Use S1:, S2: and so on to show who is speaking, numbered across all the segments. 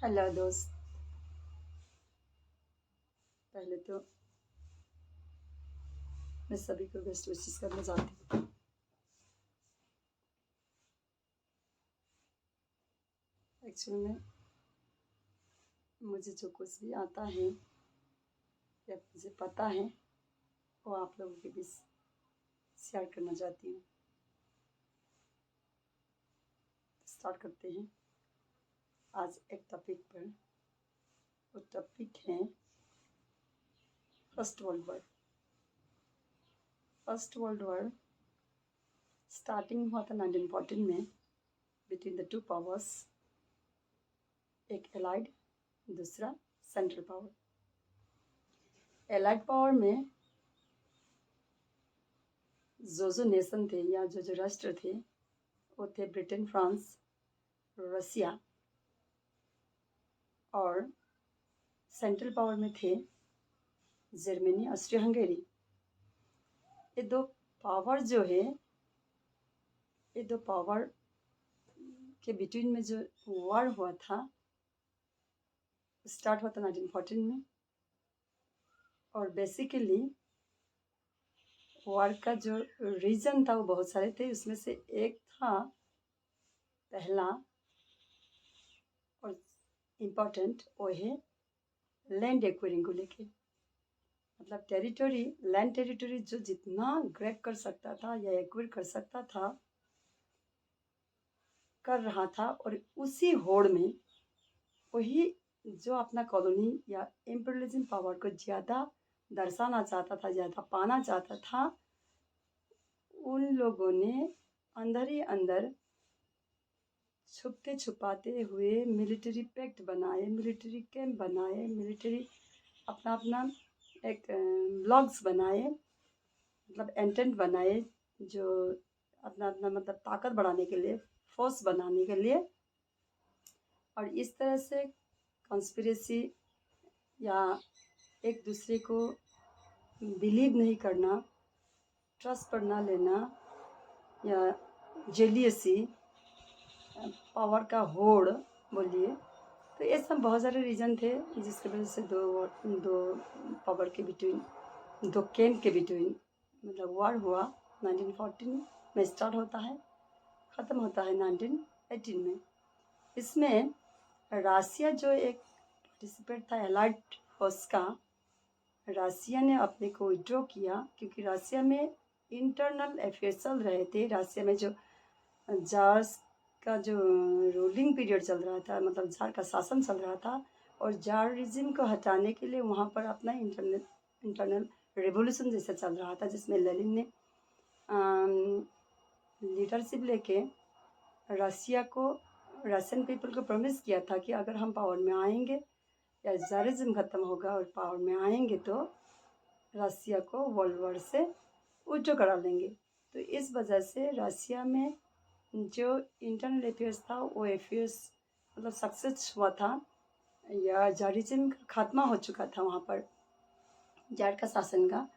S1: Hello दोस्त। पहले तो मैं सभी को बेस्ट विशेस करना चाहती हूँ। एक्चुअली में मुझे जो कुछ भी आता है या मुझे पता है वो आप लोगों के बीच शेयर करना चाहती हूँ। स्टार्ट करते हैं आज एक टॉपिक पर। वो टॉपिक है first world war. First world war starting हुआ था 1914 में बिटवीन द टू पावर्स, एक एलाइड दूसरा सेंट्रल पावर। एलाइड पावर में जो नेशन थे या जो राष्ट्र थे वो थे ब्रिटेन, फ्रांस, रसिया, और सेंट्रल पावर में थे जर्मनी, ऑस्ट्रिया हंगेरी। ये दो पावर जो है, ये दो पावर के बिटवीन में जो वॉर हुआ था स्टार्ट हुआ था 1914 में। और बेसिकली वॉर का जो रीजन था वो बहुत सारे थे। उसमें से एक था पहला और इम्पोर्टेंट, वो है लैंड एक्वायरिंग को लेके। मतलब टेरिटरी, लैंड टेरिटरी जो जितना ग्रैब कर सकता था या एक्वायर कर सकता था कर रहा था, और उसी होड़ में वही जो अपना कॉलोनी या इम्पीरियलिज्म पावर को ज़्यादा दर्शाना चाहता था, ज़्यादा पाना चाहता था, उन लोगों ने अंदर ही अंदर छुपते छुपाते हुए मिलिट्री पैक्ट बनाए, मिलिट्री कैंप बनाए, मिलिट्री अपना अपना एक ब्लॉग्स बनाए, मतलब एंटेंट बनाए, जो अपना अपना मतलब ताकत बढ़ाने के लिए, फोर्स बनाने के लिए। और इस तरह से कॉन्स्पिरेसी या एक दूसरे को बिलीव नहीं करना, ट्रस्ट पर ना लेना, या जेलियसी, पावर का होड़ बोलिए, तो ये सब बहुत सारे रीज़न थे जिसकी वजह से दो पावर के बिटवीन, दो कैंप के बिटवीन मतलब वॉर हुआ। 1914 में स्टार्ट होता है, ख़त्म होता है 1918 में। इसमें रसिया जो एक पार्टिसिपेट था एलाइड फोर्स का, रसिया ने अपने को विड्रॉ किया क्योंकि रसिया में इंटरनल अफेयर्स चल रहे थे। रसिया में जो जार्स का जो रूलिंग पीरियड चल रहा था, मतलब जार का शासन चल रहा था, और जार रिजिम को हटाने के लिए वहाँ पर अपना इंटरनल रेवोल्यूशन जैसा चल रहा था, जिसमें लेनिन ने लीडरशिप लेके रसिया को, रशियन पीपल को प्रॉमिस किया था कि अगर हम पावर में आएंगे या जारिज्म ख़त्म होगा और पावर में आएंगे तो रसिया को वर्ल्ड वॉर से विड्रॉ करा लेंगे। तो इस वजह से रसिया में जो इंटरनल अफेयर्स था वो अफेयर्स मतलब सक्सेस हुआ था, या जारिज्म का खात्मा हो चुका था वहाँ पर, जार का शासन का।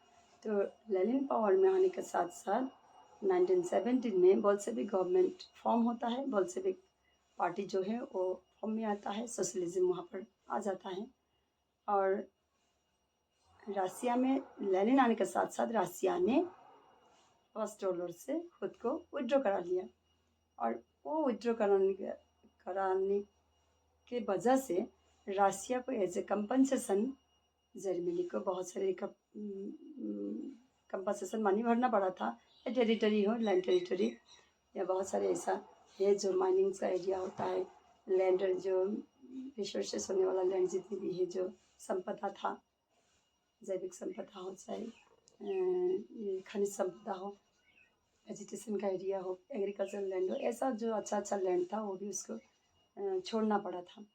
S1: तो लेनिन पावर में आने के साथ साथ 1917 में बोल्शेविक गवर्नमेंट फॉर्म होता है। बोल्शेविक पार्टी जो है वो फॉर्म में आता है, सोशलिज्म वहाँ पर आ जाता है। और रसिया में लेनिन आने के साथ साथ रसिया ने फर्स्ट डॉलर से खुद को विड्रॉ करा लिया, और वो विड्रॉ कराने के वजह से रसिया को एज ए कंपनसेशन जर्मनी को बहुत सारे कंपनसेशन मनी भरना पड़ा था। टेरिटरी हो, लैंड टेरिटरी, या बहुत सारे ऐसा है जो माइनिंग का एरिया होता है, लैंड जो रिसोर्सेस होने वाला लैंड जितनी भी है, जो संपदा था, जैविक संपदा हो चाहे खनिज संपदा हो, वेजिटेशन का एरिया हो, एग्रीकल्चरल लैंड हो, ऐसा जो अच्छा अच्छा लैंड था वो भी उसको छोड़ना पड़ा था।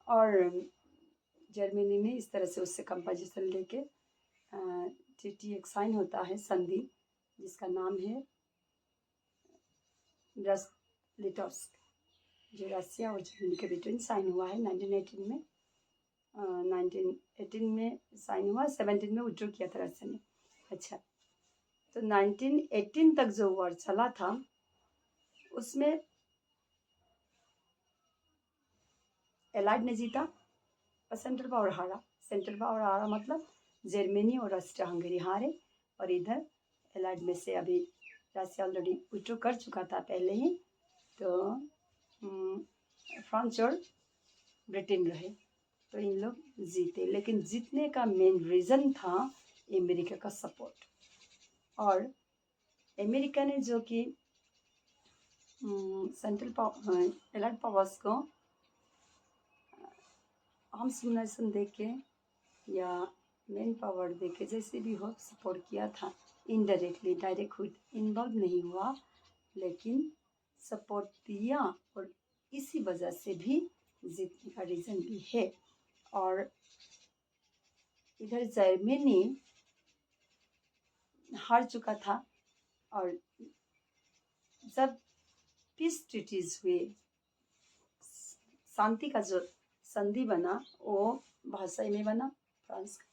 S1: और जर्मनी ने इस तरह से उससे कंपोजिशन लेके ट्रीटी एक साइन होता है, संधि, जिसका नाम है ब्रेस्ट-लिटोव्स्क, जो रसिया और जर्मनी के बिटवीन साइन हुआ है 1918 में। 1918 में साइन हुआ, 17 में विड्रॉ किया था रसिया ने। अच्छा, तो 1918 तक जो वॉर चला था उसमें एलाइड ने जीता और सेंट्रल पावर हारा। सेंट्रल पावर हारा मतलब जर्मनी और ऑस्ट्रिया हंगरी हारे। और इधर एलाइड में से अभी रसिया ऑलरेडी विड्रॉ कर चुका था पहले ही, तो फ्रांस और ब्रिटेन रहे, तो इन लोग जीते। लेकिन जीतने का मेन रीज़न था अमेरिका का सपोर्ट। और अमेरिका ने जो कि सेंट्रल पावर एलाइड पावर्स को आर्म्स डोनेशन दे के या मेन पावर दे के जैसे भी हो सपोर्ट किया था, इनडायरेक्टली, डायरेक्ट खुद इन्वॉल्व नहीं हुआ, लेकिन सपोर्ट दिया। और इसी वजह से भी जीतने का रीज़न भी है। और इधर जर्मनी हार चुका था। और जब पीस ट्रीटीज हुए, शांति का जो संधि बना वो भाषाई में बना फ्रांस का।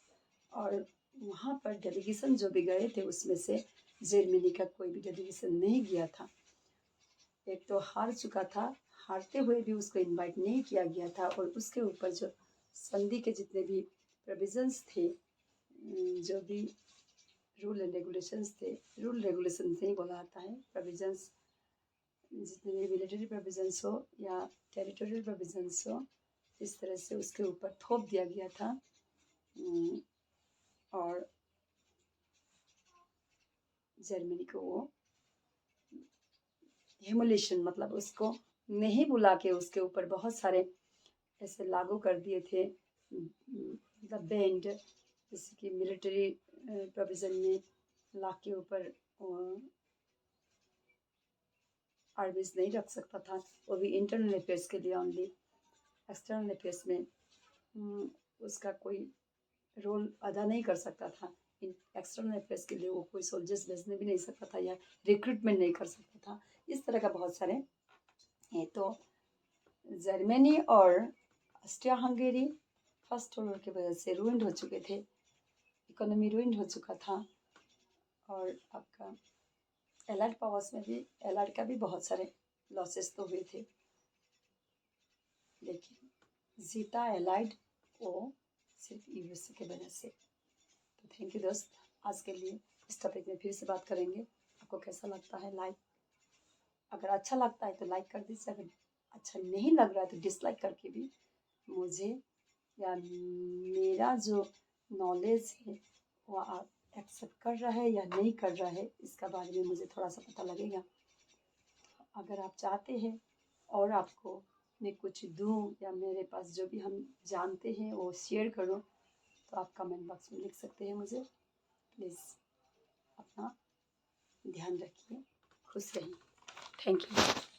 S1: और वहाँ पर डेलीगेशन जो भी गए थे उसमें से जर्मनी का कोई भी डेलीगेशन नहीं गया था। एक तो हार चुका था, हारते हुए भी उसको इनवाइट नहीं किया गया था। और उसके ऊपर जो संधि के जितने भी प्रोविजंस थे, जो भी रूल एंड रेगुलेशंस थे, रूल रेगुलेशन नहीं बोला जाता है, प्रोविजंस, जितने भी मिलिट्री प्रोविजंस हो या टेरिटोरियल प्रोविजंस हो, इस तरह से उसके ऊपर थोप दिया गया था। और जर्मनी को वो ह्यूमिलेशन मतलब उसको नहीं बुला के उसके ऊपर बहुत सारे ऐसे लागू कर दिए थे, मतलब बैंड, जैसे कि मिलिट्री प्रोविज़न में लाख के ऊपर आर्मीज नहीं रख सकता था, वो भी इंटरनल अफेयर्स के लिए ओनली। एक्सटर्नल अफेयर्स में उसका कोई रोल अदा नहीं कर सकता था। एक्सटर्नल अफेयर्स के लिए वो कोई सोल्जर्स भेजने भी नहीं सकता था या रिक्रूटमेंट नहीं कर सकता था। इस तरह का बहुत सारे हैं। तो जर्मनी और Austria Hungary first world war की वजह से रूइंड हो चुके थे, इकोनॉमी रूइंड हो चुका था। और आपका एलाइड पावर्स में भी एलाइड का भी बहुत सारे लॉसेस तो हुए थे, लेकिन जीता एलाइड वो सिर्फ यूएसए के वजह से। तो थैंक यू दोस्त, आज के लिए इस टॉपिक में फिर से बात करेंगे। आपको कैसा लगता है लाइक, अगर अच्छा लगता है तो लाइक कर दीजिए, अगर अच्छा नहीं लग रहा है तो डिसलाइक करके भी मुझे या मेरा जो नॉलेज है वो आप एक्सेप्ट कर रहा है या नहीं कर रहा है, इसका बारे में मुझे थोड़ा सा पता लगेगा। अगर आप चाहते हैं और आपको मैं कुछ दूँ या मेरे पास जो भी हम जानते हैं वो शेयर करूँ, तो आप कमेंट बॉक्स में लिख सकते हैं मुझे। प्लीज़ अपना ध्यान रखिए, खुश रहिए। Thank you.